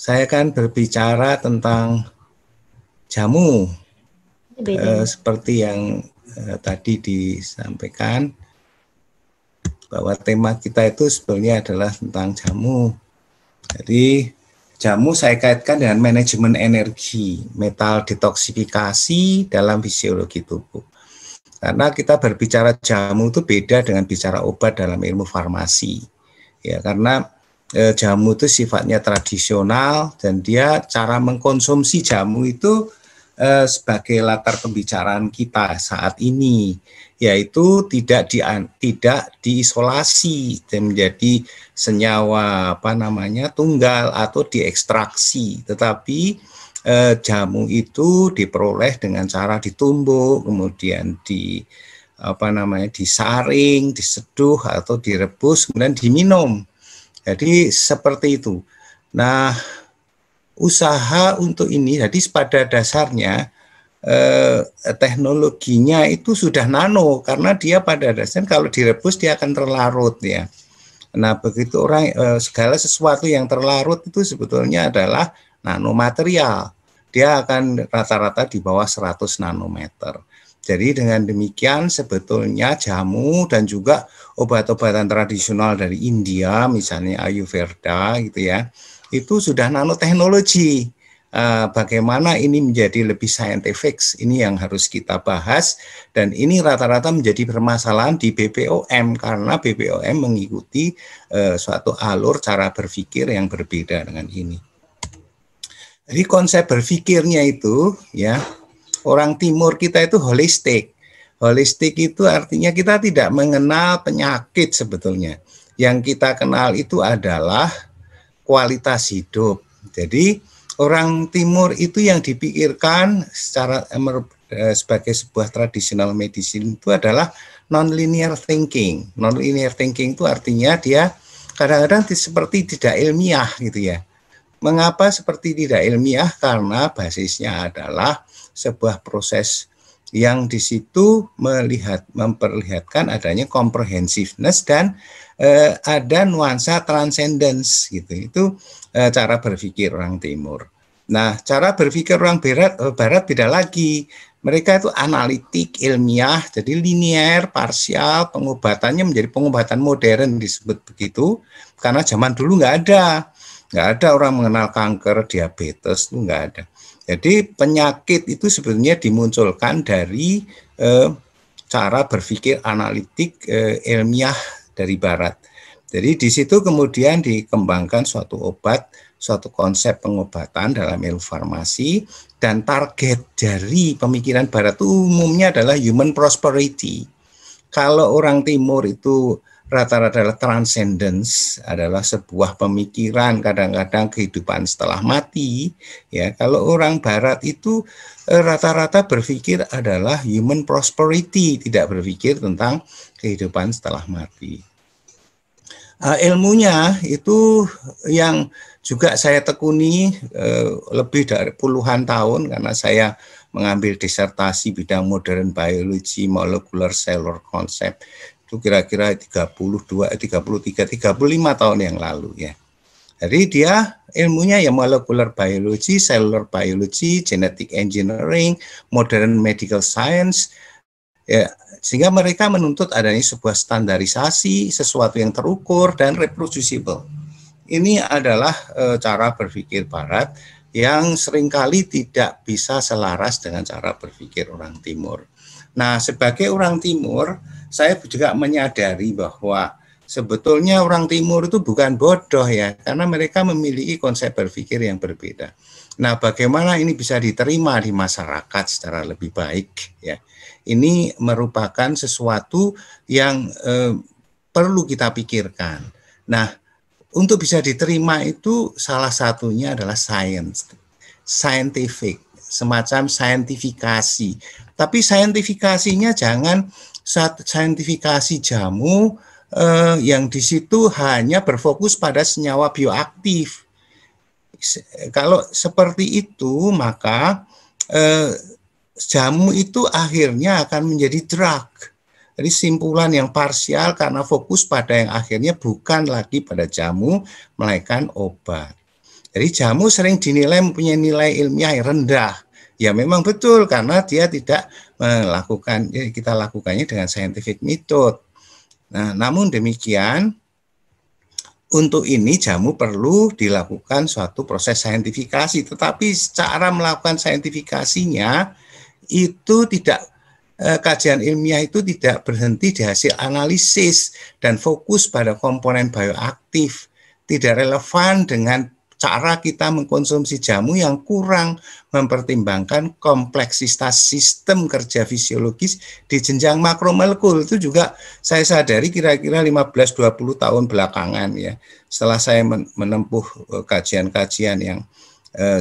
saya kan berbicara tentang jamu, seperti yang tadi disampaikan bahwa tema kita itu sebenarnya adalah tentang jamu. Jadi jamu saya kaitkan dengan manajemen energi, metal detoksifikasi dalam fisiologi tubuh. Karena kita berbicara jamu itu beda dengan bicara obat dalam ilmu farmasi. Ya, karena jamu itu sifatnya tradisional dan dia cara mengkonsumsi jamu itu sebagai latar pembicaraan kita saat ini, yaitu tidak diisolasi dan menjadi senyawa tunggal atau diekstraksi, tetapi jamu itu diperoleh dengan cara ditumbuk, kemudian disaring, diseduh atau direbus, kemudian diminum. Jadi seperti itu. Nah, usaha untuk ini, jadi pada dasarnya teknologinya itu sudah nano, karena dia pada dasarnya kalau direbus dia akan terlarut ya. Nah, begitu segala sesuatu yang terlarut itu sebetulnya adalah nanomaterial. Dia akan rata-rata di bawah 100 nanometer. Jadi dengan demikian sebetulnya jamu dan juga obat-obatan tradisional dari India, misalnya Ayurveda gitu ya, itu sudah nanoteknologi. Bagaimana ini menjadi lebih scientific, ini yang harus kita bahas, dan ini rata-rata menjadi permasalahan di BPOM karena BPOM mengikuti suatu alur cara berpikir yang berbeda dengan ini. Jadi konsep berpikirnya itu ya, orang timur kita itu holistik. Holistik itu artinya kita tidak mengenal penyakit sebetulnya. Yang kita kenal itu adalah kualitas hidup. Jadi orang timur itu yang dipikirkan secara sebagai sebuah traditional medicine itu adalah non-linear thinking. Non-linear thinking itu artinya dia kadang-kadang seperti tidak ilmiah gitu ya. Mengapa seperti tidak ilmiah? Karena basisnya adalah sebuah proses yang di situ memperlihatkan adanya comprehensiveness dan ada nuansa transcendence gitu. Itu cara berpikir orang timur. Nah, cara berpikir orang barat beda lagi. Mereka itu analitik, ilmiah, jadi linear, parsial, pengobatannya menjadi pengobatan modern disebut begitu, karena zaman dulu nggak ada orang mengenal kanker, diabetes, itu nggak ada. Jadi penyakit itu sebenarnya dimunculkan dari cara berpikir analitik ilmiah dari barat. Jadi di situ kemudian dikembangkan suatu obat, suatu konsep pengobatan dalam ilmu farmasi, dan target dari pemikiran barat itu umumnya adalah human prosperity. Kalau orang timur itu rata-rata adalah transcendence, adalah sebuah pemikiran kadang-kadang kehidupan setelah mati. Ya, kalau orang barat itu rata-rata berpikir adalah human prosperity, tidak berpikir tentang kehidupan setelah mati. Ilmunya itu yang juga saya tekuni lebih dari puluhan tahun karena saya mengambil disertasi bidang modern biology, molecular cellular concept. Itu kira-kira 33, 35 tahun yang lalu ya. Jadi dia ilmunya ya molecular biology, cellular biology, genetic engineering, modern medical science, ya, sehingga mereka menuntut adanya sebuah standarisasi, sesuatu yang terukur dan reproducible. Ini adalah cara berpikir barat yang seringkali tidak bisa selaras dengan cara berpikir orang timur. Nah, sebagai orang timur, saya juga menyadari bahwa sebetulnya orang timur itu bukan bodoh ya, karena mereka memiliki konsep berpikir yang berbeda. Nah, bagaimana ini bisa diterima di masyarakat secara lebih baik ya? Ini merupakan sesuatu yang perlu kita pikirkan. Nah, untuk bisa diterima itu salah satunya adalah scientific, semacam saintifikasi. Tapi saintifikasinya jangan saintifikasi jamu yang di situ hanya berfokus pada senyawa bioaktif. Kalau seperti itu, maka jamu itu akhirnya akan menjadi drug. Jadi simpulan yang parsial karena fokus pada yang akhirnya bukan lagi pada jamu, melainkan obat. Jadi jamu sering dinilai mempunyai nilai ilmiah yang rendah. Ya memang betul karena dia tidak melakukan, ya kita lakukannya dengan scientific method. Nah, namun demikian untuk ini jamu perlu dilakukan suatu proses saintifikasi, tetapi cara melakukan saintifikasinya itu tidak, kajian ilmiah itu tidak berhenti di hasil analisis dan fokus pada komponen bioaktif, tidak relevan dengan cara kita mengkonsumsi jamu yang kurang mempertimbangkan kompleksitas sistem kerja fisiologis di jenjang makromolekul. Itu juga saya sadari kira-kira 15-20 tahun belakangan ya, setelah saya menempuh kajian-kajian yang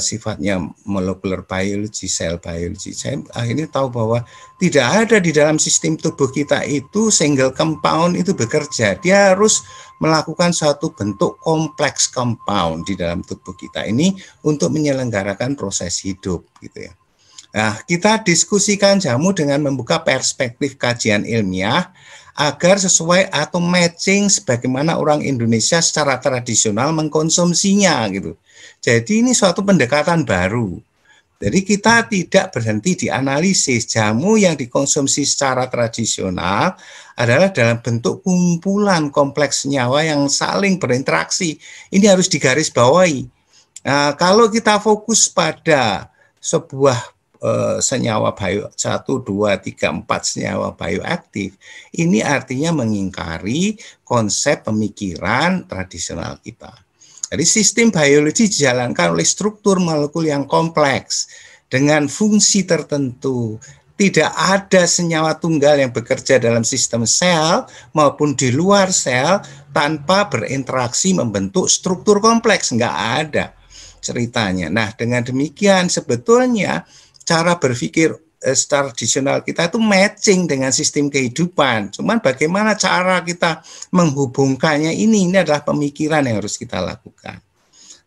sifatnya molecular biology, cell biology, saya akhirnya tahu bahwa tidak ada di dalam sistem tubuh kita itu single compound itu bekerja. Dia harus melakukan suatu bentuk kompleks compound di dalam tubuh kita ini untuk menyelenggarakan proses hidup gitu ya. Nah, kita diskusikan jamu dengan membuka perspektif kajian ilmiah agar sesuai atau matching sebagaimana orang Indonesia secara tradisional mengkonsumsinya gitu. Jadi ini suatu pendekatan baru. Jadi kita tidak berhenti di analisis. Jamu yang dikonsumsi secara tradisional adalah dalam bentuk kumpulan kompleks senyawa yang saling berinteraksi. Ini harus digarisbawahi. Nah, kalau kita fokus pada sebuah senyawa bio 1, 2, 3, 4 senyawa bioaktif, ini artinya mengingkari konsep pemikiran tradisional kita. Jadi sistem biologi dijalankan oleh struktur molekul yang kompleks dengan fungsi tertentu. Tidak ada senyawa tunggal yang bekerja dalam sistem sel maupun di luar sel tanpa berinteraksi membentuk struktur kompleks. Enggak ada ceritanya. Nah, dengan demikian sebetulnya cara berpikir tradisional kita itu matching dengan sistem kehidupan. Cuman bagaimana cara kita menghubungkannya ini adalah pemikiran yang harus kita lakukan.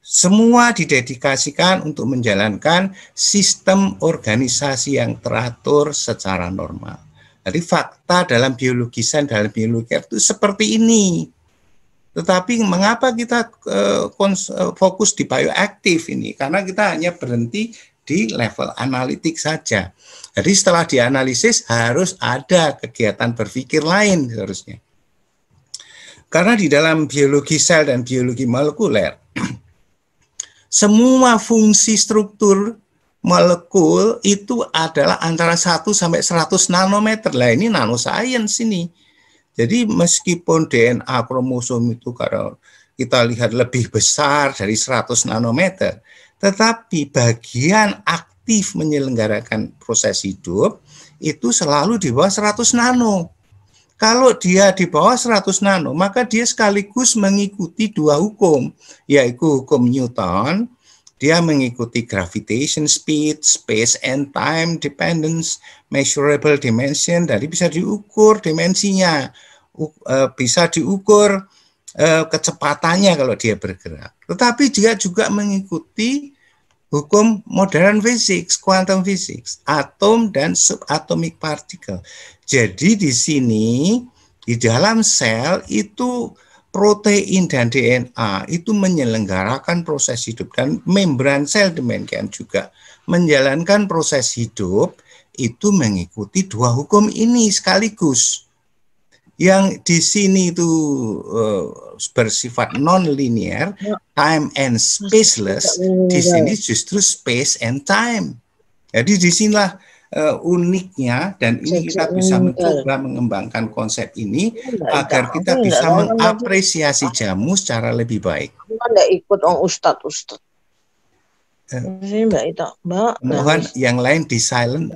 Semua didedikasikan untuk menjalankan sistem organisasi yang teratur secara normal. Jadi fakta dalam biologi sains, dalam biologi itu seperti ini. Tetapi mengapa kita fokus di bioaktif ini? Karena kita hanya berhenti di level analitik saja. Jadi setelah dianalisis harus ada kegiatan berpikir lain seharusnya. Karena di dalam biologi sel dan biologi molekuler, semua fungsi struktur molekul itu adalah antara 1 sampai 100 nanometer. Lah ini nanoscience ini. Jadi meskipun DNA kromosom itu kalau kita lihat lebih besar dari 100 nanometer, tetapi bagian aktif menyelenggarakan proses hidup itu selalu di bawah 100 nano. Kalau dia di bawah 100 nano, maka dia sekaligus mengikuti dua hukum, yaitu hukum Newton. Dia mengikuti gravitation speed, space and time dependence, measurable dimension, dari bisa diukur dimensinya, bisa diukur kecepatannya kalau dia bergerak. Tetapi dia juga mengikuti hukum modern physics, quantum physics, atom dan subatomic particle. Jadi di sini di dalam sel itu protein dan DNA itu menyelenggarakan proses hidup, dan membran sel demikian juga menjalankan proses hidup itu mengikuti dua hukum ini sekaligus. Yang di sini itu bersifat non-linear, time and spaceless, di sini justru space and time. Jadi disinilah uniknya, dan ini kita bisa mencoba mengembangkan konsep ini agar kita bisa mengapresiasi jamu secara lebih baik. Enggak ikut Ustadz. Mohon yang lain di silent.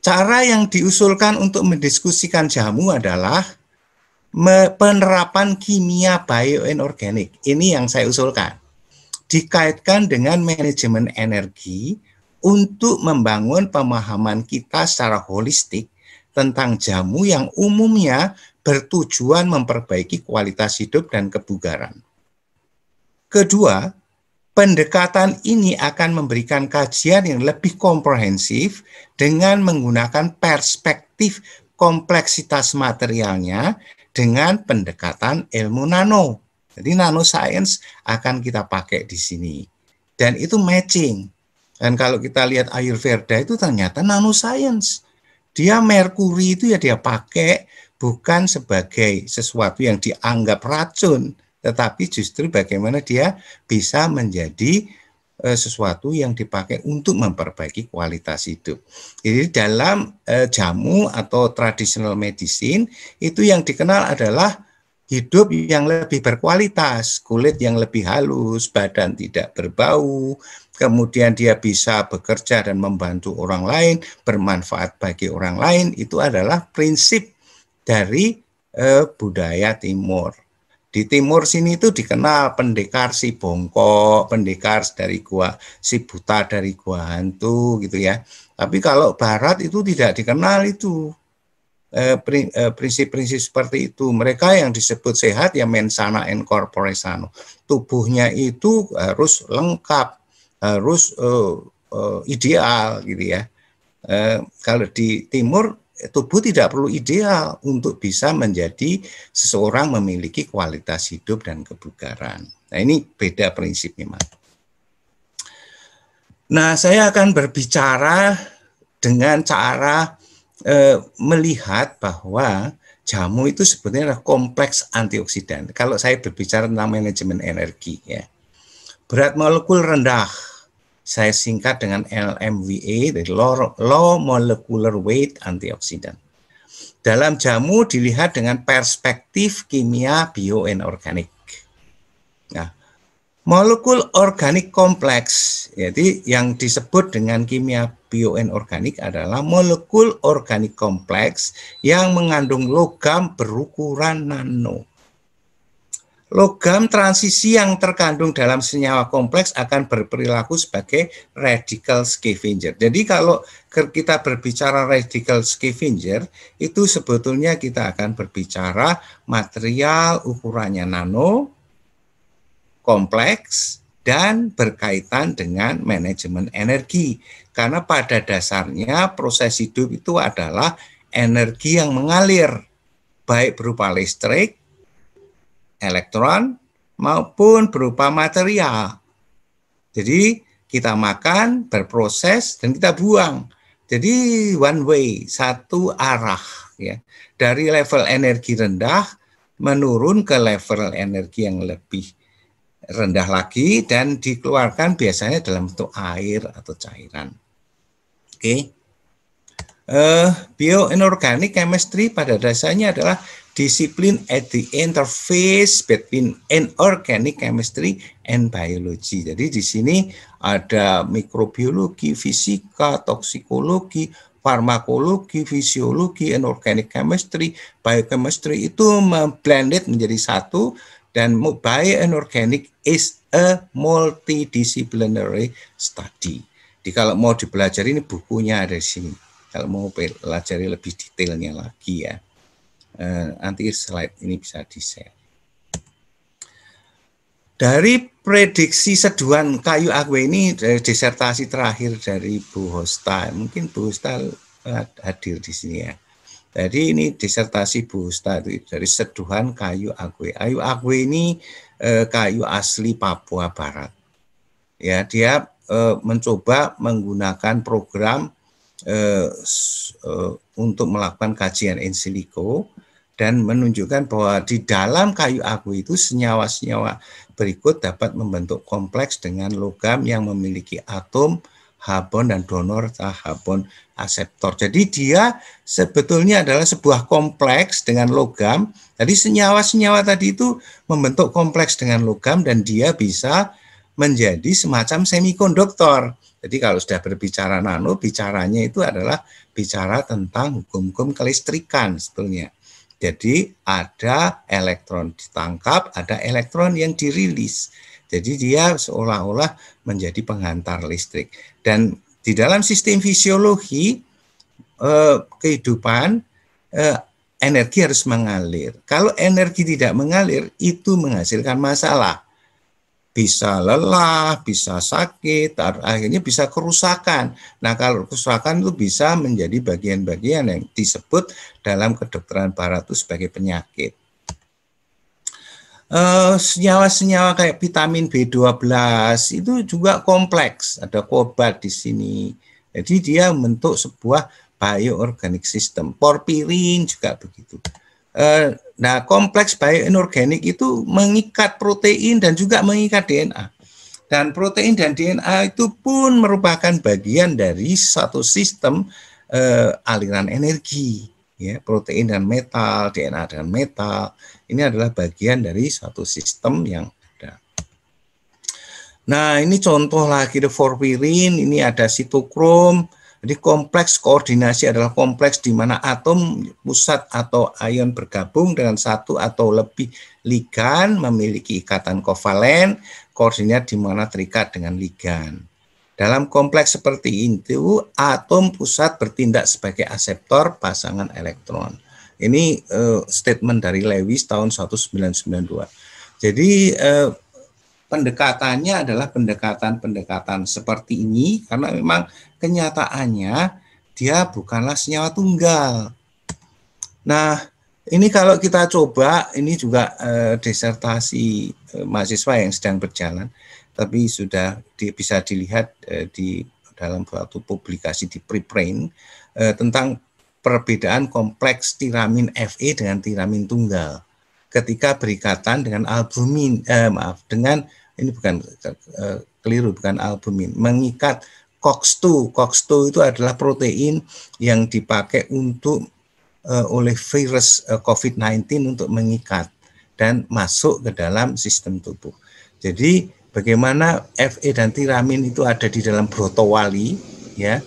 Cara yang diusulkan untuk mendiskusikan jamu adalah penerapan kimia bioinorganik. Ini yang saya usulkan. Dikaitkan dengan manajemen energi untuk membangun pemahaman kita secara holistik tentang jamu yang umumnya bertujuan memperbaiki kualitas hidup dan kebugaran. Kedua, pendekatan ini akan memberikan kajian yang lebih komprehensif dengan menggunakan perspektif kompleksitas materialnya dengan pendekatan ilmu nano. Jadi nanoscience akan kita pakai di sini. Dan itu matching. Dan kalau kita lihat Ayurveda itu ternyata nanoscience. Dia merkuri itu ya dia pakai bukan sebagai sesuatu yang dianggap racun, tetapi justru bagaimana dia bisa menjadi sesuatu yang dipakai untuk memperbaiki kualitas hidup. Jadi dalam jamu atau traditional medicine itu yang dikenal adalah hidup yang lebih berkualitas, kulit yang lebih halus, badan tidak berbau, kemudian dia bisa bekerja dan membantu orang lain, bermanfaat bagi orang lain, itu adalah prinsip dari budaya Timur. Di Timur sini itu dikenal pendekar si bongkok, pendekar dari gua si buta dari gua hantu gitu ya. Tapi kalau Barat itu tidak dikenal itu. Prinsip-prinsip seperti itu. Mereka yang disebut sehat ya mensana in corpore sano. Tubuhnya itu harus lengkap, harus ideal gitu ya. Kalau di Timur tubuh tidak perlu ideal untuk bisa menjadi seseorang memiliki kualitas hidup dan kebugaran. Nah, ini beda prinsip memang. Nah, saya akan berbicara dengan cara melihat bahwa jamu itu sebenarnya kompleks antioksidan. Kalau saya berbicara tentang manajemen energi ya. Berat molekul rendah, saya singkat dengan LMWA, dari low molecular weight antioksidan. Dalam jamu dilihat dengan perspektif kimia bioinorganik. Nah, molekul organik kompleks, jadi yang disebut dengan kimia bioinorganik adalah molekul organik kompleks yang mengandung logam berukuran nano. Logam transisi yang terkandung dalam senyawa kompleks akan berperilaku sebagai radical scavenger. Jadi kalau kita berbicara radical scavenger, itu sebetulnya kita akan berbicara material ukurannya nano, kompleks, dan berkaitan dengan manajemen energi. Karena pada dasarnya proses hidup itu adalah energi yang mengalir, baik berupa listrik, elektron, maupun berupa material. Jadi kita makan, berproses, dan kita buang. Jadi one way, satu arah. Ya. Dari level energi rendah, menurun ke level energi yang lebih rendah lagi dan dikeluarkan biasanya dalam bentuk air atau cairan. Oke. Bioinorganic chemistry pada dasarnya adalah disiplin at the interface between inorganic chemistry and biology. Jadi di sini ada mikrobiologi, fisika, toksikologi, farmakologi, fisiologi, inorganic chemistry, biochemistry itu blended menjadi satu. Dan bioinorganic is a multidisciplinary study. Jadi kalau mau dipelajari ini bukunya ada di sini. Kalau mau pelajari lebih detailnya lagi ya. Nanti slide ini bisa di-share. Dari prediksi seduhan kayu agwe ini disertasi terakhir dari Bu Hosta. Mungkin Bu Hosta hadir di sini ya. Jadi ini disertasi Bu Hosta dari seduhan kayu agwe. Kayu agwe ini kayu asli Papua Barat. Ya, dia mencoba menggunakan program untuk melakukan kajian in silico dan menunjukkan bahwa di dalam kayu agwe itu senyawa-senyawa berikut dapat membentuk kompleks dengan logam yang memiliki atom Harbon dan donor Harbon aseptor. Jadi dia sebetulnya adalah sebuah kompleks dengan logam. Jadi senyawa-senyawa tadi itu membentuk kompleks dengan logam dan dia bisa menjadi semacam semikonduktor. Jadi kalau sudah berbicara nano, bicaranya itu adalah bicara tentang hukum-hukum kelistrikan sebetulnya. Jadi ada elektron ditangkap, ada elektron yang dirilis. Jadi dia seolah-olah menjadi penghantar listrik. Dan di dalam sistem fisiologi kehidupan, energi harus mengalir. Kalau energi tidak mengalir, itu menghasilkan masalah. Bisa lelah, bisa sakit, akhirnya bisa kerusakan. Nah, kalau kerusakan itu bisa menjadi bagian-bagian yang disebut dalam kedokteran barat itu sebagai penyakit. Senyawa-senyawa kayak vitamin B12 itu juga kompleks, ada kobalt di sini. Jadi dia membentuk sebuah bioorganic system. Porfirin juga begitu. Nah, kompleks bioinorganik itu mengikat protein dan juga mengikat DNA. Dan protein dan DNA itu pun merupakan bagian dari satu sistem aliran energi. Ya, protein dan metal, DNA dan metal, ini adalah bagian dari satu sistem yang ada. Nah, ini contoh lagi the porfirin, ini ada sitokrom. Jadi kompleks koordinasi adalah kompleks di mana atom pusat atau ion bergabung dengan satu atau lebih ligan memiliki ikatan kovalen, koordinat di mana terikat dengan ligan. Dalam kompleks seperti itu, atom pusat bertindak sebagai aseptor pasangan elektron. Ini statement dari Lewis tahun 1992. Jadi pendekatannya adalah pendekatan seperti ini karena memang kenyataannya dia bukanlah senyawa tunggal. Nah, ini kalau kita coba, ini juga disertasi mahasiswa yang sedang berjalan, tapi sudah bisa dilihat di dalam suatu publikasi di preprint tentang perbedaan kompleks tiramin Fe dengan tiramin tunggal ketika berikatan dengan albumin, ini bukan keliru, bukan albumin, mengikat COX-2. COX-2 itu adalah protein yang dipakai untuk oleh virus COVID-19 untuk mengikat dan masuk ke dalam sistem tubuh. Jadi bagaimana Fe dan tiramin itu ada di dalam brotowali, ya,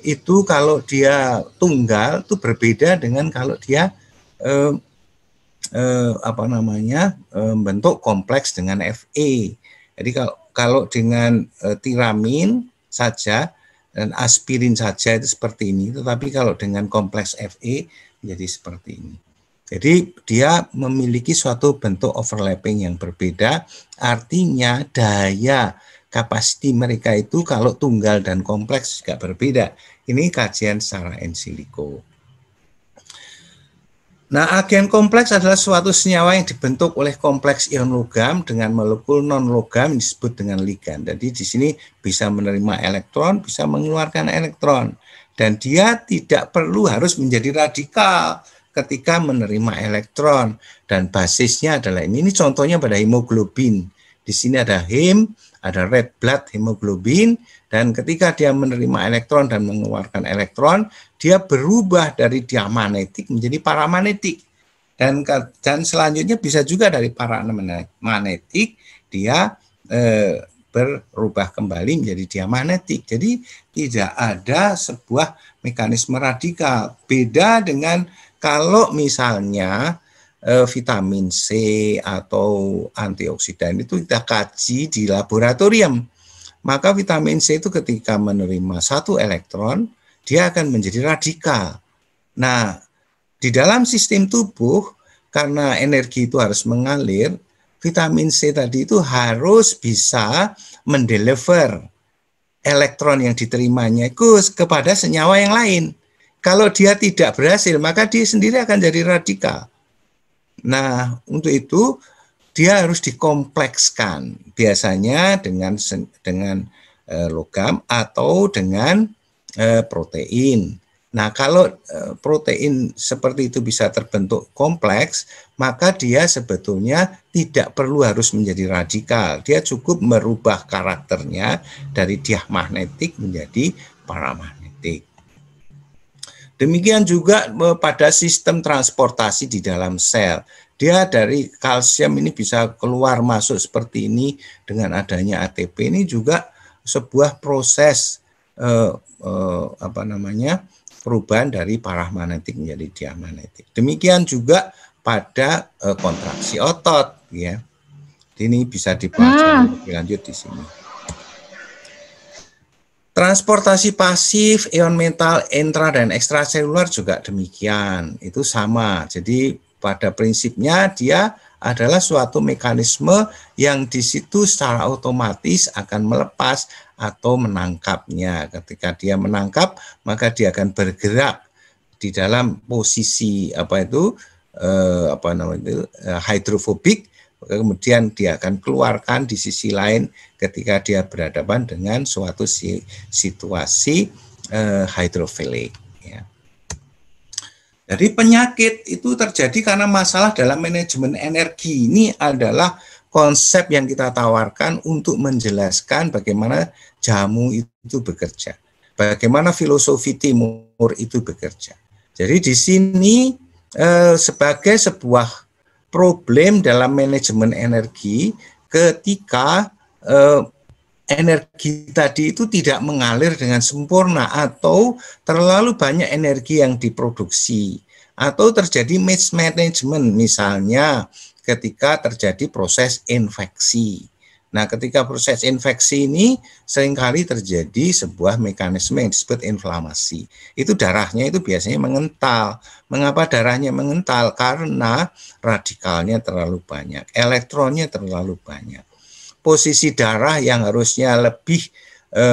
itu kalau dia tunggal itu berbeda dengan kalau dia bentuk kompleks dengan Fe. Jadi kalau dengan tiramin saja dan aspirin saja itu seperti ini, tetapi kalau dengan kompleks Fe menjadi seperti ini. Jadi dia memiliki suatu bentuk overlapping yang berbeda, artinya daya kapasiti mereka itu kalau tunggal dan kompleks juga berbeda. Ini kajian secara in silico. Nah, agen kompleks adalah suatu senyawa yang dibentuk oleh kompleks ion logam dengan molekul non logam disebut dengan ligan. Jadi di sini bisa menerima elektron, bisa mengeluarkan elektron, dan dia tidak perlu harus menjadi radikal ketika menerima elektron, dan basisnya adalah ini contohnya pada hemoglobin. Di sini ada heme, ada red blood hemoglobin, dan ketika dia menerima elektron dan mengeluarkan elektron, dia berubah dari diamagnetik menjadi paramagnetik. Dan selanjutnya bisa juga dari paramagnetik dia berubah kembali menjadi diamagnetik. Jadi tidak ada sebuah mekanisme radikal. Beda dengan kalau misalnya vitamin C atau antioksidan itu kita kaji di laboratorium, maka vitamin C itu ketika menerima satu elektron, dia akan menjadi radikal. Nah, di dalam sistem tubuh, karena energi itu harus mengalir, vitamin C tadi itu harus bisa mendeliver elektron yang diterimanya itu kepada senyawa yang lain. Kalau dia tidak berhasil, maka dia sendiri akan jadi radikal. Nah, untuk itu dia harus dikomplekskan, biasanya dengan logam atau dengan protein. Nah, kalau protein seperti itu bisa terbentuk kompleks, maka dia sebetulnya tidak perlu harus menjadi radikal. Dia cukup merubah karakternya dari diamagnetik menjadi paramagnetik. Demikian juga pada sistem transportasi di dalam sel. Dia dari kalsium ini bisa keluar masuk seperti ini dengan adanya ATP. Ini juga sebuah proses perubahan dari paramagnetik menjadi diamagnetik. Demikian juga pada kontraksi otot, ya. Ini bisa dipelajari lebih lanjut di sini. Transportasi pasif ion metal intra dan ekstraselular juga demikian, itu sama. Jadi pada prinsipnya dia adalah suatu mekanisme yang di situ secara otomatis akan melepas atau menangkapnya. Ketika dia menangkap, maka dia akan bergerak di dalam posisi hidrofobik kemudian dia akan keluarkan di sisi lain ketika dia berhadapan dengan suatu situasi hidrofilik. Ya. Jadi penyakit itu terjadi karena masalah dalam manajemen energi. Ini adalah konsep yang kita tawarkan untuk menjelaskan bagaimana jamu itu bekerja, bagaimana filosofi timur itu bekerja. Jadi di sini sebagai sebuah problem dalam manajemen energi ketika energi tadi itu tidak mengalir dengan sempurna atau terlalu banyak energi yang diproduksi atau terjadi mismanagement, misalnya ketika terjadi proses infeksi. Nah, ketika proses infeksi ini seringkali terjadi sebuah mekanisme yang disebut inflamasi. Itu darahnya itu biasanya mengental. Mengapa darahnya mengental? Karena radikalnya terlalu banyak, elektronnya terlalu banyak. Posisi darah yang harusnya lebih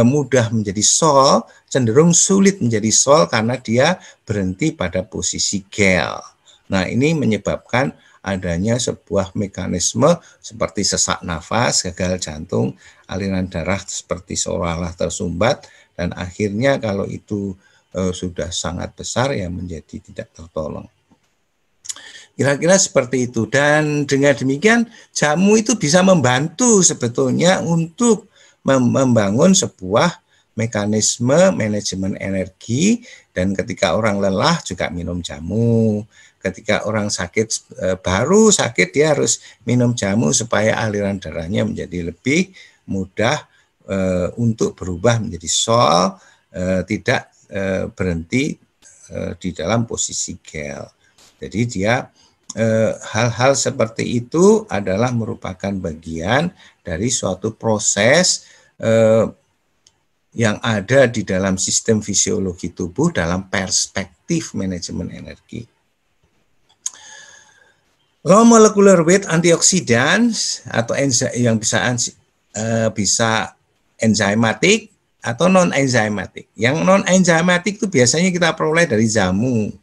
mudah menjadi sol, cenderung sulit menjadi sol karena dia berhenti pada posisi gel. Nah, ini menyebabkan adanya sebuah mekanisme seperti sesak nafas, gagal jantung, aliran darah seperti seolah-olah tersumbat, dan akhirnya kalau itu sudah sangat besar ya menjadi tidak tertolong. Kira-kira seperti itu. Dan dengan demikian jamu itu bisa membantu sebetulnya untuk membangun sebuah mekanisme manajemen energi, dan ketika orang lelah juga minum jamu. Ketika orang sakit, baru sakit, dia harus minum jamu supaya aliran darahnya menjadi lebih mudah untuk berubah menjadi sol, tidak berhenti di dalam posisi gel. Jadi dia hal-hal seperti itu adalah merupakan bagian dari suatu proses yang ada di dalam sistem fisiologi tubuh dalam perspektif manajemen energi. Low molecular weight antioksidan atau yang bisa enzymatic atau non enzymatic. Yang non enzymatic itu biasanya kita peroleh dari jamu.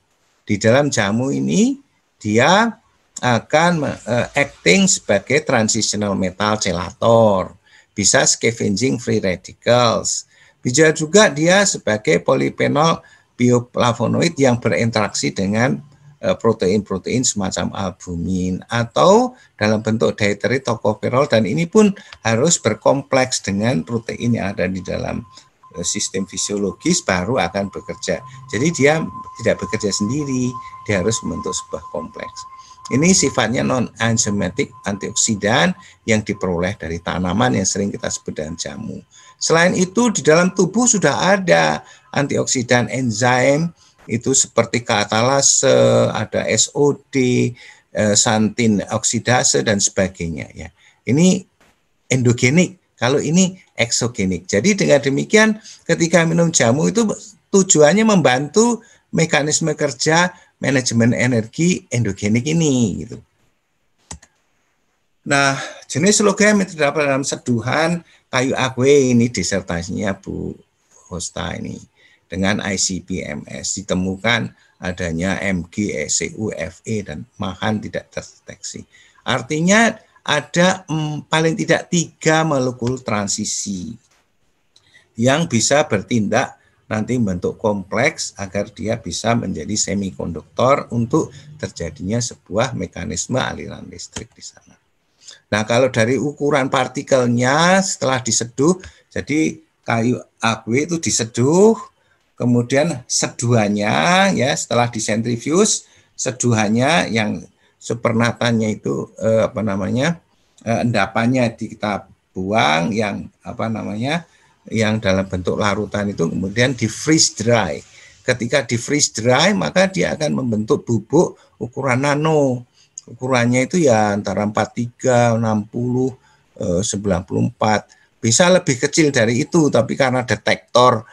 Di dalam jamu ini dia akan acting sebagai transitional metal chelator, bisa scavenging free radicals, bisa juga dia sebagai polyphenol bioflavonoid yang berinteraksi dengan protein-protein semacam albumin atau dalam bentuk dietary tocopherol, dan ini pun harus berkompleks dengan protein yang ada di dalam sistem fisiologis baru akan bekerja. Jadi dia tidak bekerja sendiri, dia harus membentuk sebuah kompleks. Ini sifatnya non-enzymatic antioksidan yang diperoleh dari tanaman yang sering kita sebut dengan jamu. Selain itu di dalam tubuh sudah ada antioksidan enzim, itu seperti katalase, ada SOD, santin oksidase dan sebagainya ya. Ini endogenik, kalau ini eksogenik. Jadi dengan demikian ketika minum jamu itu tujuannya membantu mekanisme kerja manajemen energi endogenik ini gitu. Nah, jenis logam yang terdapat dalam seduhan kayu agwe ini disertasinya Bu Hosta ini. Dengan ICP-MS ditemukan adanya Mg, ECU, Fe, dan MAHAN tidak terdeteksi. Artinya ada paling tidak 3 molekul transisi yang bisa bertindak nanti membentuk kompleks agar dia bisa menjadi semikonduktor untuk terjadinya sebuah mekanisme aliran listrik di sana. Nah, kalau dari ukuran partikelnya setelah diseduh, jadi kayu agwe itu diseduh, kemudian seduhannya ya setelah disentrifuge, seduhannya yang supernatannya itu endapannya kita buang, yang yang dalam bentuk larutan itu kemudian di freeze dry. Ketika di freeze dry maka dia akan membentuk bubuk ukuran nano. Ukurannya itu ya antara 43, 60, 94. Bisa lebih kecil dari itu, tapi karena detektor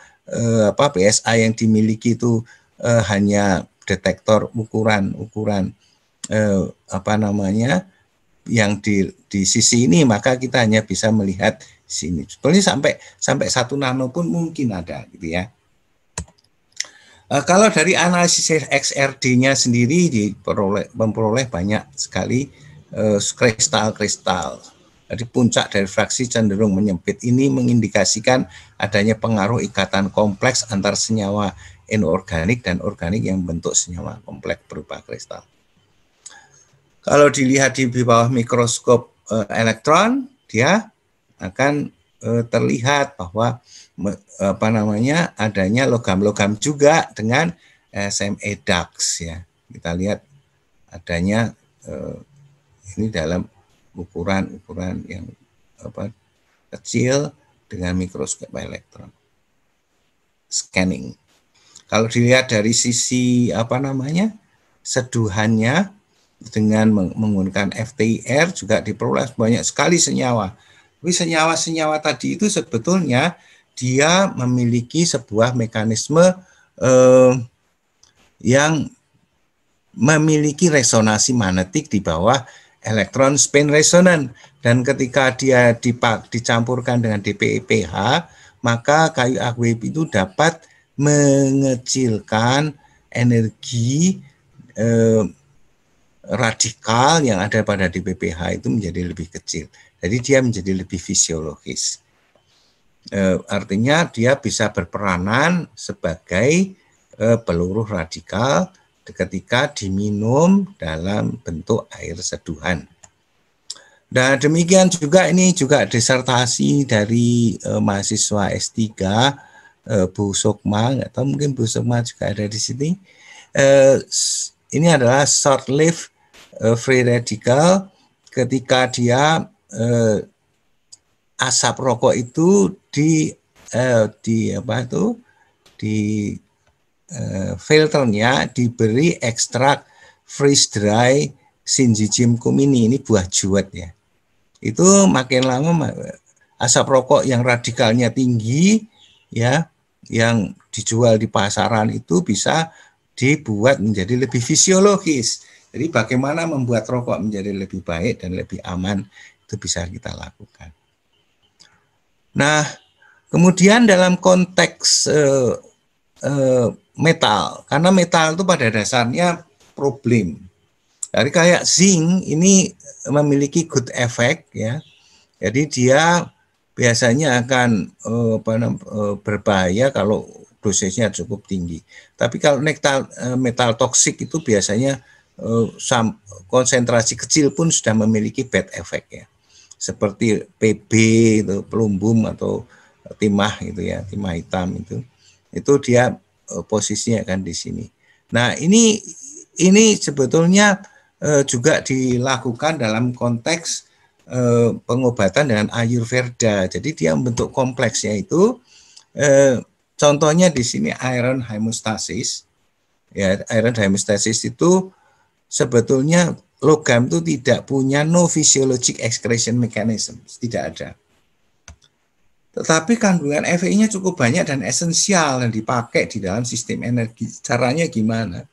PSA yang dimiliki itu hanya detektor ukuran yang di sisi ini, maka kita hanya bisa melihat sini. Sebetulnya sampai 1 nano pun mungkin ada gitu ya. Kalau dari analisis XRD-nya sendiri memperoleh banyak sekali kristal-kristal. Jadi puncak dari fraksi cenderung menyempit. Ini mengindikasikan adanya pengaruh ikatan kompleks antar senyawa inorganik dan organik yang bentuk senyawa kompleks berupa kristal. Kalau dilihat di bawah mikroskop elektron, dia akan terlihat bahwa adanya logam-logam juga dengan SME-DAX ya. Kita lihat adanya ini dalam ukuran yang kecil dengan mikroskop elektron scanning. Kalau dilihat dari sisi seduhannya dengan menggunakan FTIR juga diperoleh banyak sekali senyawa. Tapi senyawa-senyawa tadi itu sebetulnya dia memiliki sebuah mekanisme yang memiliki resonansi magnetik di bawah elektron spin resonance, dan ketika dia dicampurkan dengan DPPH, maka kayu AWP itu dapat mengecilkan energi radikal yang ada pada DPPH itu menjadi lebih kecil. Jadi dia menjadi lebih fisiologis. Artinya dia bisa berperanan sebagai peluru radikal ketika diminum dalam bentuk air seduhan. Dan demikian juga ini juga disertasi dari mahasiswa S3 Bu Sukma, atau mungkin Bu Sukma juga ada di sini. Ini adalah short lived free radical ketika dia asap rokok itu di filternya diberi ekstrak freeze dry Synzygium cumini, ini buah juwet ya. Itu makin lama asap rokok yang radikalnya tinggi ya, yang dijual di pasaran itu bisa dibuat menjadi lebih fisiologis. Jadi bagaimana membuat rokok menjadi lebih baik dan lebih aman itu bisa kita lakukan. Nah, kemudian dalam konteks metal, karena metal itu pada dasarnya problem. Jadi kayak zinc ini memiliki good effect ya. Jadi dia biasanya akan berbahaya kalau dosisnya cukup tinggi. Tapi kalau metal toksik itu biasanya konsentrasi kecil pun sudah memiliki bad effect ya. Seperti PB itu, pelumbum atau timah itu ya, timah hitam itu dia posisinya akan di sini. Nah, ini sebetulnya juga dilakukan dalam konteks pengobatan dengan Ayurveda. Jadi dia membentuk kompleksnya itu contohnya di sini iron hemostasis. Ya, iron hemostasis itu sebetulnya logam itu tidak punya no physiologic excretion mechanism, tidak ada. Tetapi kandungan Fe-nya cukup banyak dan esensial dan dipakai di dalam sistem energi. Caranya gimana?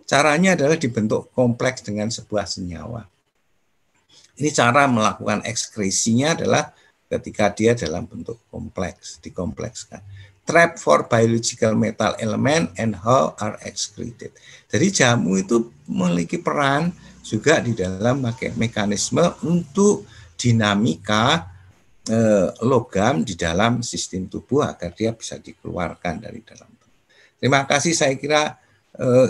Caranya adalah dibentuk kompleks dengan sebuah senyawa. Ini cara melakukan ekskresinya adalah ketika dia dalam bentuk kompleks, dikomplekskan. Trap for biological metal element and how are excreted. Jadi jamu itu memiliki peran juga di dalam mekanisme untuk dinamika logam di dalam sistem tubuh agar dia bisa dikeluarkan dari dalam. Terima kasih, saya kira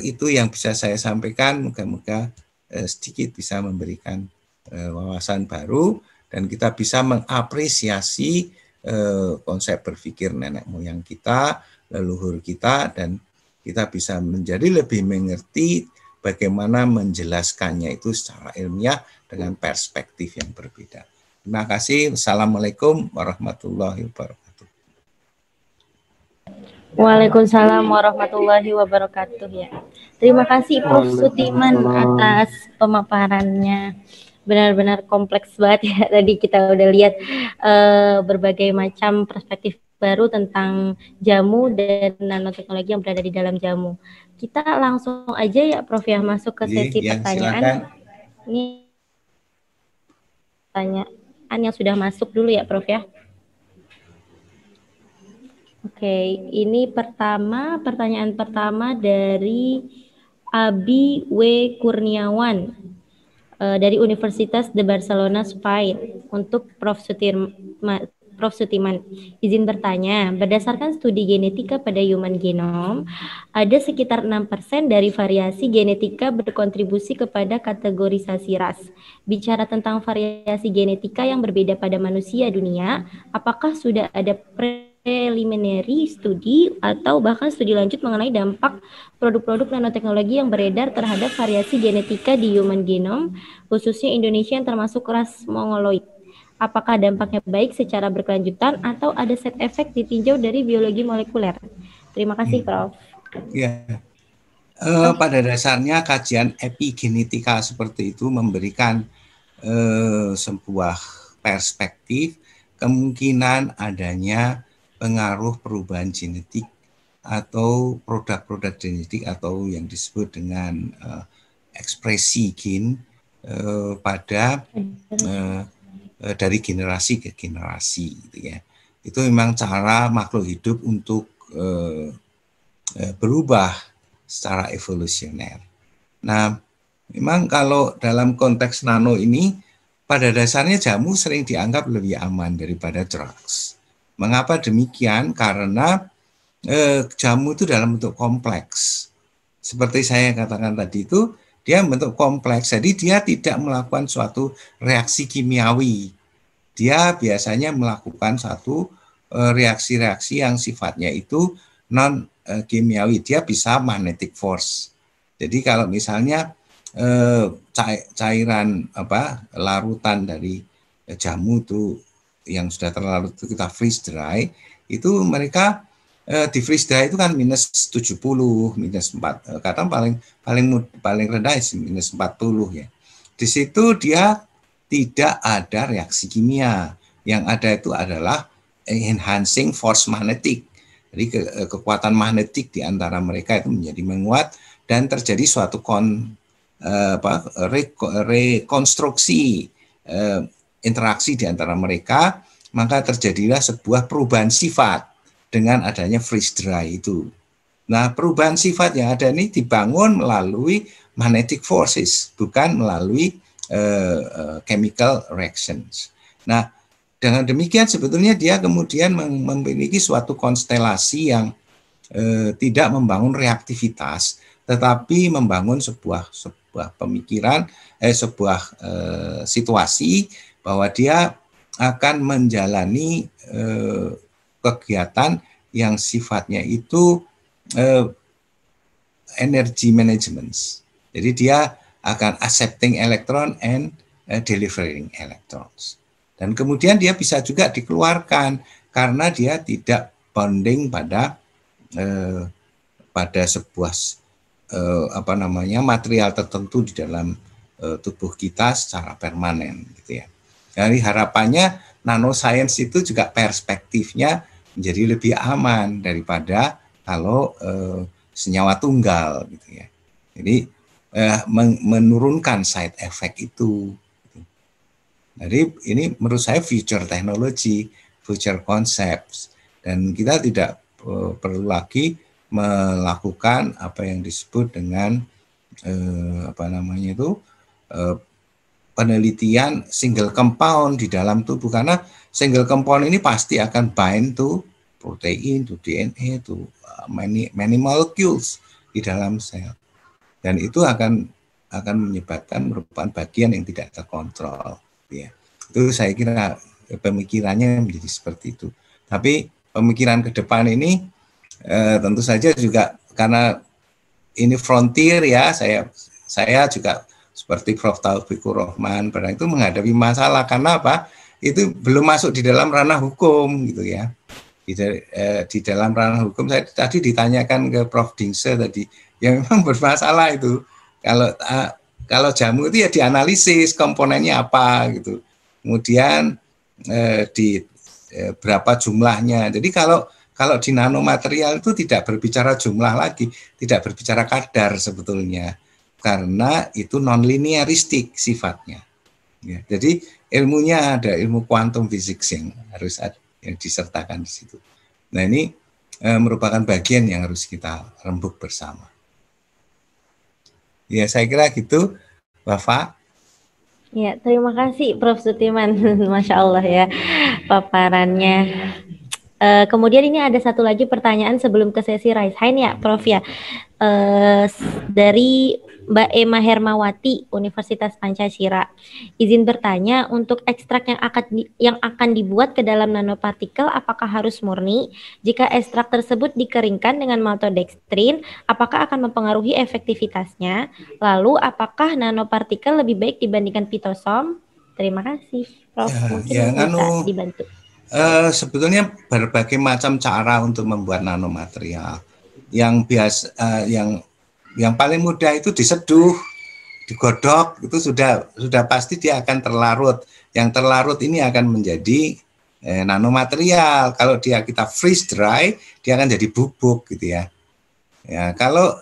itu yang bisa saya sampaikan. Moga-moga sedikit bisa memberikan wawasan baru dan kita bisa mengapresiasi konsep berpikir nenek moyang kita, leluhur kita, dan kita bisa menjadi lebih mengerti bagaimana menjelaskannya itu secara ilmiah dengan perspektif yang berbeda. Terima kasih. Wassalamualaikum warahmatullahi wabarakatuh. Waalaikumsalam warahmatullahi wabarakatuh ya. Terima kasih Prof. Sutiman atas pemaparannya. Benar-benar kompleks banget ya. Tadi kita udah lihat berbagai macam perspektif baru tentang jamu dan nanoteknologi yang berada di dalam jamu. Kita langsung aja ya Prof ya masuk ke sesi pertanyaan. Silakan. Ini pertanyaan yang sudah masuk dulu ya Prof ya. Oke, ini pertanyaan pertama dari Abi W. Kurniawan. dari Universitas de Barcelona, Spain, untuk Prof. Sutiman. Izin bertanya, berdasarkan studi genetika pada human genome, ada sekitar 6% dari variasi genetika berkontribusi kepada kategorisasi ras. Bicara tentang variasi genetika yang berbeda pada manusia dunia, apakah sudah ada preliminary studi atau bahkan studi lanjut mengenai dampak produk-produk nanoteknologi yang beredar terhadap variasi genetika di human genome, khususnya Indonesia yang termasuk ras mongoloid? Apakah dampaknya baik secara berkelanjutan atau ada side effect ditinjau dari biologi molekuler? Terima kasih, Prof. Ya, pada dasarnya kajian epigenetika seperti itu memberikan sebuah perspektif kemungkinan adanya pengaruh perubahan genetik atau produk-produk genetik atau yang disebut dengan ekspresi gen pada dari generasi ke generasi, gitu ya. Itu memang cara makhluk hidup untuk berubah secara evolusioner. Nah, memang kalau dalam konteks nano ini, pada dasarnya jamu sering dianggap lebih aman daripada drugs. Mengapa demikian? Karena jamu itu dalam bentuk kompleks. Seperti saya katakan tadi itu, dia bentuk kompleks, jadi dia tidak melakukan suatu reaksi kimiawi. Dia biasanya melakukan satu reaksi-reaksi yang sifatnya itu non kimiawi. Dia bisa magnetic force. Jadi kalau misalnya cairan larutan dari jamu itu yang sudah terlarut itu kita freeze dry, itu mereka di freeze dry itu kan minus 70, minus 4, kadang paling rendah minus 40 ya. Di situ dia tidak ada reaksi kimia. Yang ada itu adalah enhancing force magnetic. Jadi kekuatan magnetik di antara mereka itu menjadi menguat dan terjadi suatu rekonstruksi interaksi di antara mereka, maka terjadilah sebuah perubahan sifat dengan adanya freeze dry itu. Nah, perubahan sifat yang ada ini dibangun melalui magnetic forces, bukan melalui chemical reactions. Nah, dengan demikian sebetulnya dia kemudian memiliki suatu konstelasi yang tidak membangun reaktivitas, tetapi membangun sebuah pemikiran, sebuah situasi bahwa dia akan menjalani kegiatan yang sifatnya itu energy management. Jadi dia akan accepting electron and delivering electrons. Dan kemudian dia bisa juga dikeluarkan karena dia tidak bonding pada sebuah material tertentu di dalam tubuh kita secara permanen, gitu ya. Jadi harapannya nanoscience itu juga perspektifnya menjadi lebih aman daripada kalau senyawa tunggal, gitu ya. Jadi menurunkan side effect itu. Jadi ini menurut saya future technology, future concepts, dan kita tidak perlu lagi melakukan apa yang disebut dengan penelitian single compound di dalam tubuh, karena single compound ini pasti akan bind to protein, to DNA, to many molecules di dalam sel, dan itu akan menyebabkan merupakan bagian yang tidak terkontrol, ya. Itu saya kira pemikirannya menjadi seperti itu. Tapi pemikiran ke depan ini tentu saja juga karena ini frontier ya, saya juga seperti Prof. Taufikur Rahman pada itu menghadapi masalah karena apa? Itu belum masuk di dalam ranah hukum, gitu ya. Di dalam ranah hukum saya tadi ditanyakan ke Prof. Dingse tadi, yang memang bermasalah itu. Kalau jamu itu ya dianalisis komponennya apa gitu. Kemudian berapa jumlahnya. Jadi kalau di nanomaterial itu tidak berbicara jumlah lagi, tidak berbicara kadar sebetulnya, karena itu non-linearistik sifatnya. Ya, jadi ilmunya ada ilmu quantum physics yang harus yang disertakan di situ. Nah, ini merupakan bagian yang harus kita rembuk bersama. Ya, saya kira gitu, Bapak. Ya, terima kasih Prof. Sutiman. Masya Allah ya paparannya. Kemudian ini ada satu lagi pertanyaan sebelum ke sesi raise hand ya, Prof ya. Dari Mbak Emma Hermawati, Universitas Pancasila. Izin bertanya, untuk ekstrak yang akan dibuat ke dalam nanopartikel, apakah harus murni? Jika ekstrak tersebut dikeringkan dengan maltodextrin, apakah akan mempengaruhi efektivitasnya? Lalu, apakah nanopartikel lebih baik dibandingkan pitosom? Terima kasih, Prof. Mungkin bisa dibantu. Sebetulnya berbagai macam cara untuk membuat nanomaterial. Yang paling mudah itu diseduh, digodok, itu sudah pasti dia akan terlarut. Yang terlarut ini akan menjadi nanomaterial. Kalau kita freeze dry, dia akan jadi bubuk gitu ya. Ya, kalau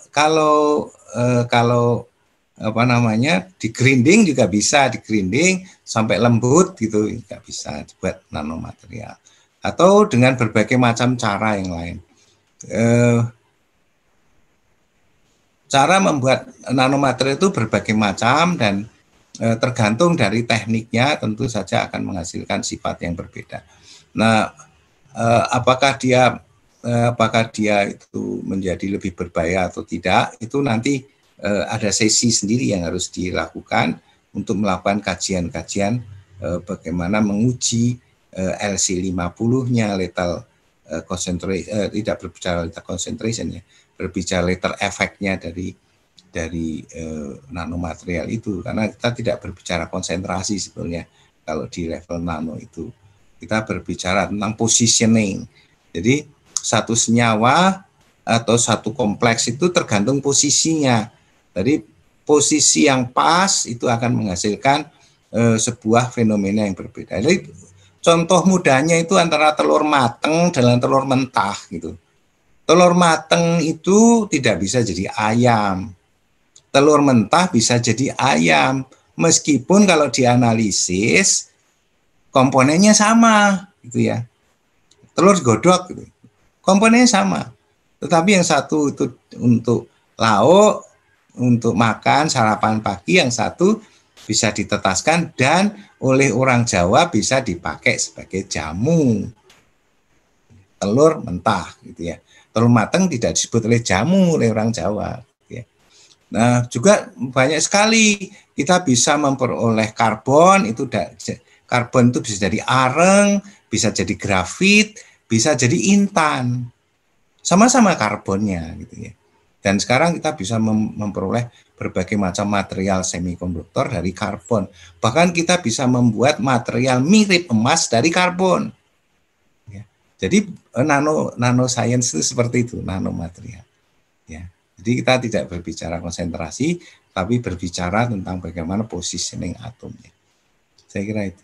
di grinding juga bisa, di grinding sampai lembut gitu juga bisa dibuat nanomaterial, atau dengan berbagai macam cara yang lain. Cara membuat nanomaterial itu berbagai macam dan tergantung dari tekniknya, tentu saja akan menghasilkan sifat yang berbeda. Nah, apakah dia itu menjadi lebih berbahaya atau tidak, itu nanti ada sesi sendiri yang harus dilakukan untuk melakukan kajian-kajian bagaimana menguji LC50-nya lethal concentration, tidak berbicara lethal concentration ya, berbicara lethal efeknya dari nanomaterial itu, karena kita tidak berbicara konsentrasi sebetulnya kalau di level nano itu. Kita berbicara tentang positioning. Jadi satu senyawa atau satu kompleks itu tergantung posisinya. Jadi posisi yang pas itu akan menghasilkan sebuah fenomena yang berbeda. Jadi contoh mudahnya itu antara telur mateng dengan telur mentah gitu. Telur mateng itu tidak bisa jadi ayam. Telur mentah bisa jadi ayam. Meskipun kalau dianalisis komponennya sama gitu ya. Telur godok gitu. Komponennya sama. Tetapi yang satu itu untuk lauk, untuk makan sarapan pagi, yang satu bisa ditetaskan dan oleh orang Jawa bisa dipakai sebagai jamu. Telur mentah gitu ya. Telur matang tidak disebut oleh jamu oleh orang Jawa. Gitu ya. Nah, juga banyak sekali kita bisa memperoleh karbon, karbon itu bisa jadi areng, bisa jadi grafit, bisa jadi intan. Sama-sama karbonnya gitu ya. Dan sekarang kita bisa memperoleh berbagai macam material semikonduktor dari karbon. Bahkan kita bisa membuat material mirip emas dari karbon. Ya. Jadi nanoscience itu seperti itu, nanomaterial. Ya. Jadi kita tidak berbicara konsentrasi, tapi berbicara tentang bagaimana positioning atomnya. Saya kira itu.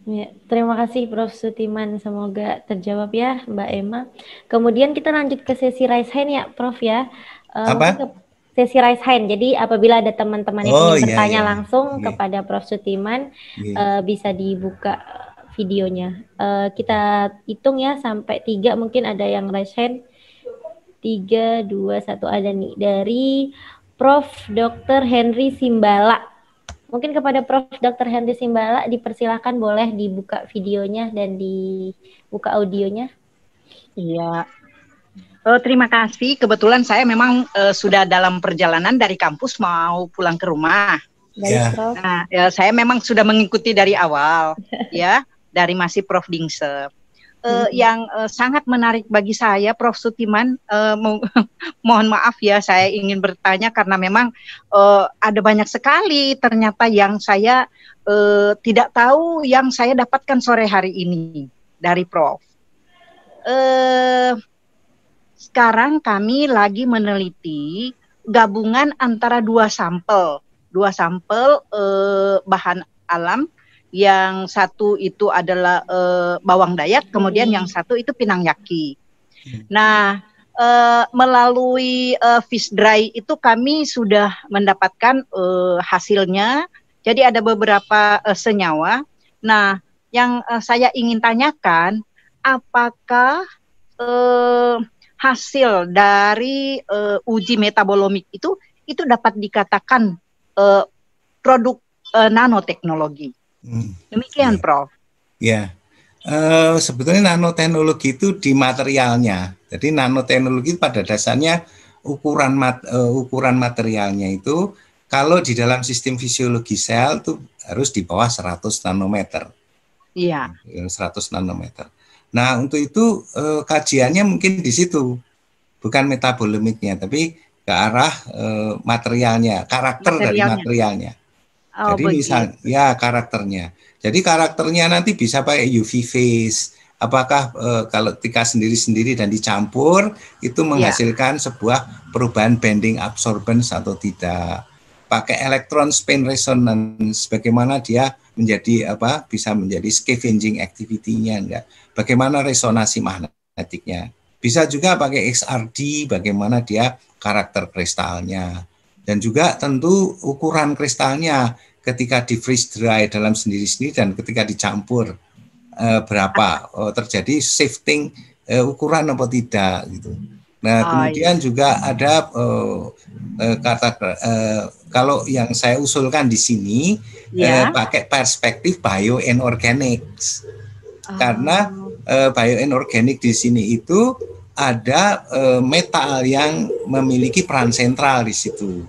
Ya, terima kasih Prof. Sutiman, semoga terjawab ya Mbak Emma. Kemudian kita lanjut ke sesi raise hand ya Prof ya. Apa? Sesi raise hand, jadi apabila ada teman-teman yang ingin bertanya langsung kepada Prof. Sutiman, bisa dibuka videonya. Kita hitung ya sampai 3, mungkin ada yang raise hand. 3, 2, 1 ada nih dari Prof. Dr. Henry Simbala. Mungkin kepada Prof. Dr. Henry Simbala dipersilakan, boleh dibuka videonya dan dibuka audionya. Iya. Terima kasih. Kebetulan saya memang sudah dalam perjalanan dari kampus mau pulang ke rumah. Baik, Prof. Nah, saya memang sudah mengikuti dari awal, ya, dari masih Prof. Dingse. Yang sangat menarik bagi saya, Prof. Sutiman, mohon maaf ya, saya ingin bertanya karena memang ada banyak sekali ternyata yang saya tidak tahu, yang saya dapatkan sore hari ini dari Prof. Sekarang kami lagi meneliti gabungan antara dua sampel bahan alam. Yang satu itu adalah bawang dayak, kemudian yang satu itu pinang yaki. Nah, melalui fish dry itu kami sudah mendapatkan hasilnya. Jadi ada beberapa senyawa. Nah, yang saya ingin tanyakan, apakah hasil dari uji metabolomik itu dapat dikatakan produk nanoteknologi. Demikian, Ya. Prof. Ya, sebetulnya nanoteknologi itu di materialnya. Jadi nanoteknologi pada dasarnya ukuran materialnya itu kalau di dalam sistem fisiologi sel itu harus di bawah 100 nanometer. Iya. 100 nanometer. Nah, untuk itu kajiannya mungkin di situ, bukan metabolimiknya, tapi ke arah materialnya, karakter dari materialnya. Oh, Jadi begitu. misal, ya karakternya. Jadi karakternya nanti bisa pakai UV phase. Apakah kalau ketika sendiri-sendiri dan dicampur itu menghasilkan sebuah perubahan bending absorbance atau tidak? Pakai elektron spin resonance, bagaimana dia menjadi bisa menjadi scavenging activity-nya enggak? Bagaimana resonansi magnetiknya? Bisa juga pakai XRD, bagaimana dia karakter kristalnya. Dan juga tentu ukuran kristalnya ketika di freeze dry dalam sendiri-sendiri dan ketika dicampur berapa terjadi shifting ukuran apa tidak gitu. Nah, kemudian juga ada kalau yang saya usulkan di sini pakai perspektif bioinorganics. Karena bioinorganic di sini itu ada metal yang memiliki peran sentral di situ,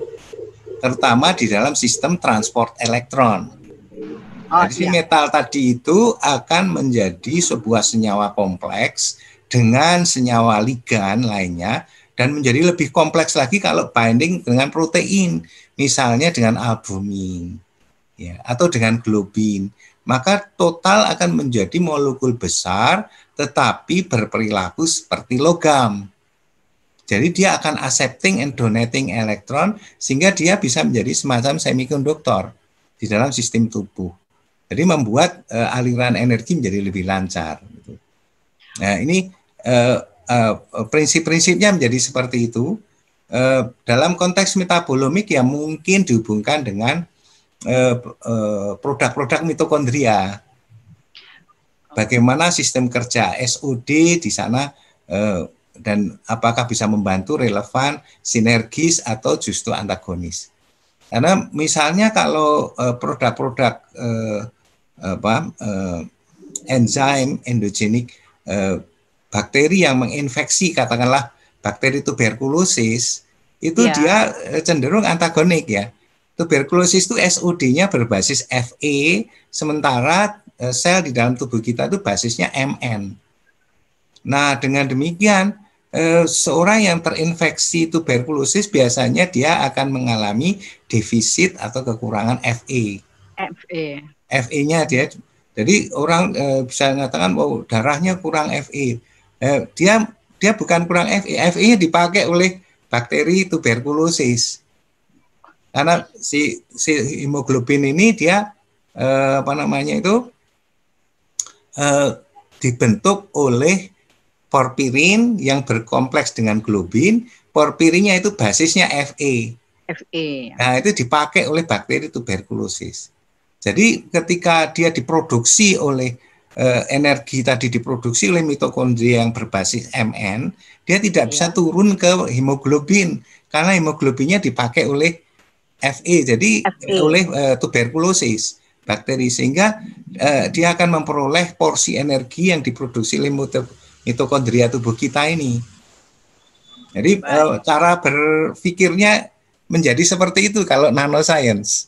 terutama di dalam sistem transport elektron. Jadi metal tadi itu akan menjadi sebuah senyawa kompleks dengan senyawa ligan lainnya dan menjadi lebih kompleks lagi kalau binding dengan protein, misalnya dengan albumin ya, atau dengan globin. Maka total akan menjadi molekul besar tetapi berperilaku seperti logam. Jadi dia akan accepting and donating elektron sehingga dia bisa menjadi semacam semikonduktor di dalam sistem tubuh. Jadi membuat aliran energi menjadi lebih lancar. Nah, ini prinsip-prinsipnya menjadi seperti itu. Dalam konteks metabolimik ya mungkin dihubungkan dengan produk-produk mitokondria. Bagaimana sistem kerja SOD di sana dan apakah bisa membantu, relevan, sinergis atau justru antagonis. Karena misalnya kalau produk-produk enzim endogenik bakteri yang menginfeksi katakanlah bakteri tuberkulosis itu dia cenderung antagonik ya. Tuberkulosis itu SOD-nya berbasis Fe, sementara sel di dalam tubuh kita itu basisnya Mn. Nah, dengan demikian seorang yang terinfeksi tuberkulosis biasanya dia akan mengalami defisit atau kekurangan Fe. Fe-nya dia, jadi orang bisa mengatakan, oh darahnya kurang Fe. Dia bukan kurang Fe, Fe-nya dipakai oleh bakteri tuberkulosis. Karena si hemoglobin ini dia dibentuk oleh porfirin yang berkompleks dengan globin. Porfirinnya itu basisnya Fe. Nah, itu dipakai oleh bakteri tuberkulosis. Jadi ketika dia diproduksi oleh energi tadi diproduksi oleh mitokondria yang berbasis Mn, dia tidak bisa turun ke hemoglobin karena hemoglobinnya dipakai oleh Fe, jadi oleh tuberkulosis bakteri, sehingga dia akan memperoleh porsi energi yang diproduksi oleh mitokondria tubuh kita ini. Jadi cara berpikirnya menjadi seperti itu kalau nanoscience.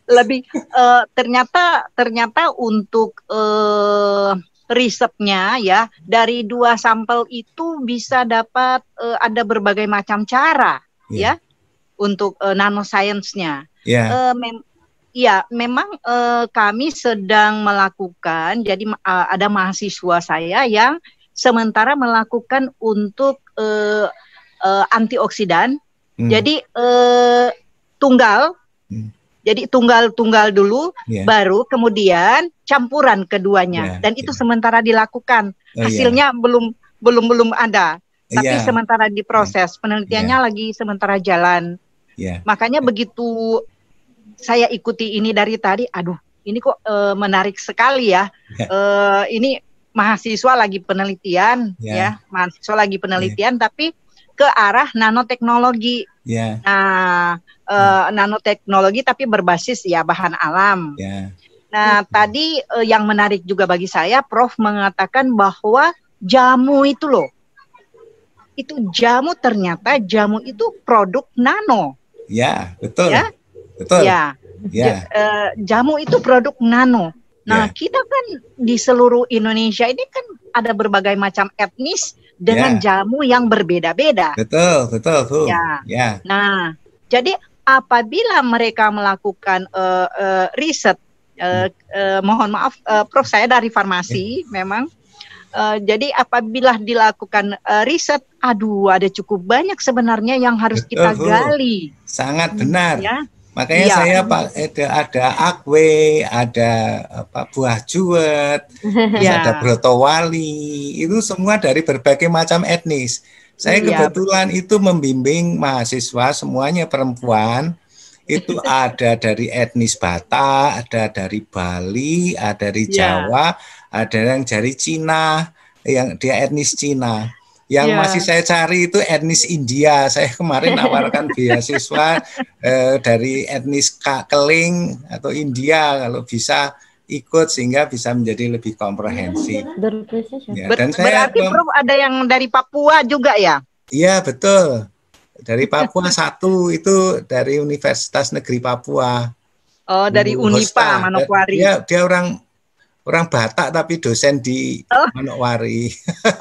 Lebih ternyata untuk risetnya ya dari 2 sampel itu bisa dapat ada berbagai macam cara ya untuk nanoscience-nya. Memang kami sedang melakukan, jadi ada mahasiswa saya yang sementara melakukan untuk antioksidan. Jadi tunggal. Jadi tunggal dulu, baru kemudian campuran keduanya, dan itu sementara dilakukan. Hasilnya belum ada, tapi sementara diproses. Penelitiannya lagi sementara jalan. Makanya begitu saya ikuti ini dari tadi, aduh, ini kok menarik sekali ya. Ini mahasiswa lagi penelitian, mahasiswa lagi penelitian, tapi ke arah nanoteknologi. Ya. Nah, nanoteknologi tapi berbasis ya bahan alam. Ya. Nah, tadi yang menarik juga bagi saya, Prof mengatakan bahwa jamu itu loh, itu jamu ternyata jamu itu produk nano. Ya, betul. Ya, betul. Ya, Ya. Jamu itu produk nano. Nah, Ya. kita kan di seluruh Indonesia ini kan ada berbagai macam etnis dengan Ya. jamu yang berbeda-beda. Betul, betul, Bu. Ya. Ya. Nah, jadi apabila mereka melakukan riset, mohon maaf, Prof, saya dari farmasi memang. Jadi apabila dilakukan riset, aduh, ada cukup banyak sebenarnya yang harus Betul, kita Bu. gali. Sangat benar. Ya. Makanya Iya. saya ada akwe, ada buah juwet, terus Ya. ada brotowali, itu semua dari berbagai macam etnis. Saya Iya, kebetulan itu membimbing mahasiswa semuanya perempuan, itu ada dari etnis Batak, ada dari Bali, ada dari Ya. Jawa, ada yang dari Cina, yang dia etnis Cina. Yang Ya. masih saya cari itu etnis India. Saya kemarin nawarkan beasiswa dari etnis Keling atau India kalau bisa ikut sehingga bisa menjadi lebih komprehensif. Ya, dan saya berarti Prof ada yang dari Papua juga ya? Iya, betul. Dari Papua satu itu dari Universitas Negeri Papua. Oh, dari Unipa Manokwari. Dia orang Batak tapi dosen di Manokwari.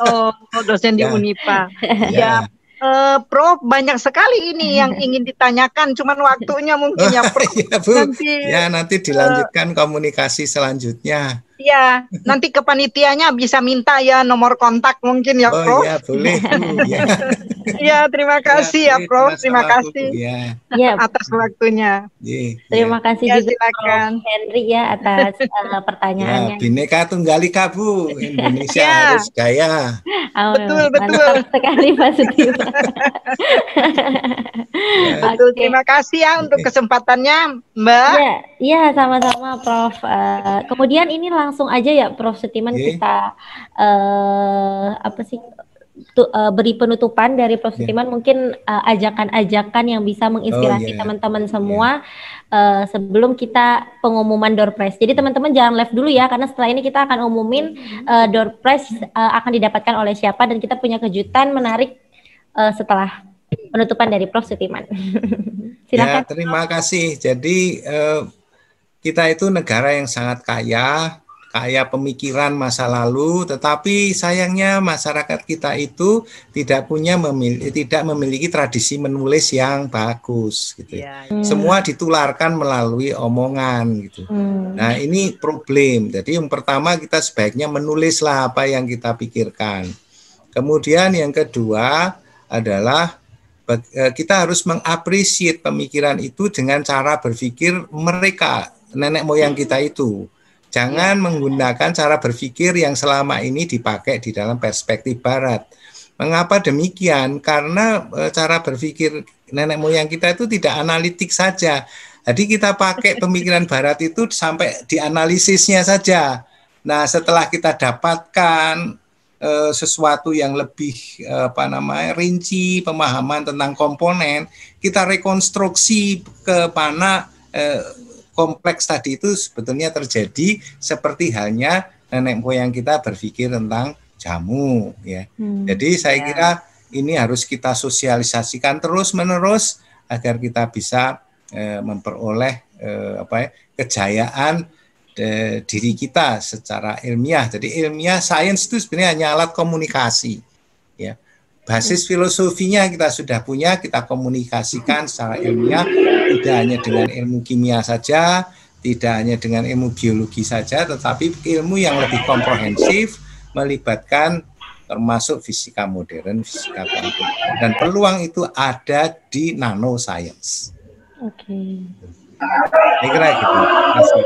Oh, dosen di Ya. Unipa. Ya. Prof, banyak sekali ini yang ingin ditanyakan, cuman waktunya mungkin ya, Prof. Ya, Bu. Nanti, nanti dilanjutkan komunikasi selanjutnya. Ya, nanti kepanitianya bisa minta ya nomor kontak mungkin ya, Prof. Oh iya, boleh, Bu. Ya. Ya, terima kasih ya, Prof. Terima kasih atas waktunya. Terima kasih ya, juga silakan. Prof Henry ya atas pertanyaannya. Ya, Bhinneka Tunggal Ika, Bu. Indonesia harus gaya. Betul. Mantap sekali Mas Sudirman. Betul, terima kasih ya untuk kesempatannya, Mbak. Iya, sama-sama Prof. Kemudian ini langsung aja ya Prof Sutiman kita beri penutupan dari Prof Sutiman, mungkin ajakan-ajakan yang bisa menginspirasi teman-teman semua sebelum kita pengumuman door prize. Jadi teman-teman jangan live dulu ya, karena setelah ini kita akan umumin door prize akan didapatkan oleh siapa, dan kita punya kejutan menarik setelah penutupan dari Prof Sutiman. Silakan. Ya, terima kasih. Jadi kita itu negara yang sangat kaya pemikiran masa lalu, tetapi sayangnya masyarakat kita itu tidak memiliki tradisi menulis yang bagus gitu. Semua ditularkan melalui omongan gitu. Nah, ini problem. Jadi yang pertama kita sebaiknya menulislah apa yang kita pikirkan. Kemudian yang kedua adalah kita harus mengapresiasi pemikiran itu dengan cara berpikir mereka, nenek moyang kita itu. Jangan menggunakan cara berpikir yang selama ini dipakai di dalam perspektif barat. Mengapa demikian? Karena cara berpikir nenek moyang kita itu tidak analitik saja. Jadi kita pakai pemikiran barat itu sampai dianalisisnya saja. Nah, setelah kita dapatkan sesuatu yang lebih rinci pemahaman tentang komponen, kita rekonstruksi ke mana kompleks tadi itu sebetulnya terjadi, seperti halnya nenek moyang kita berpikir tentang jamu ya. Jadi saya kira ini harus kita sosialisasikan terus-menerus agar kita bisa memperoleh kejayaan diri kita secara ilmiah. Jadi ilmiah sains itu sebenarnya hanya alat komunikasi ya. Basis filosofinya kita sudah punya, kita komunikasikan secara ilmiah, tidak hanya dengan ilmu kimia saja, tidak hanya dengan ilmu biologi saja, tetapi ilmu yang lebih komprehensif melibatkan termasuk fisika modern, fisika kuantum. Dan peluang itu ada di nanoscience. Oke. Saya kira gitu. Terima kasih.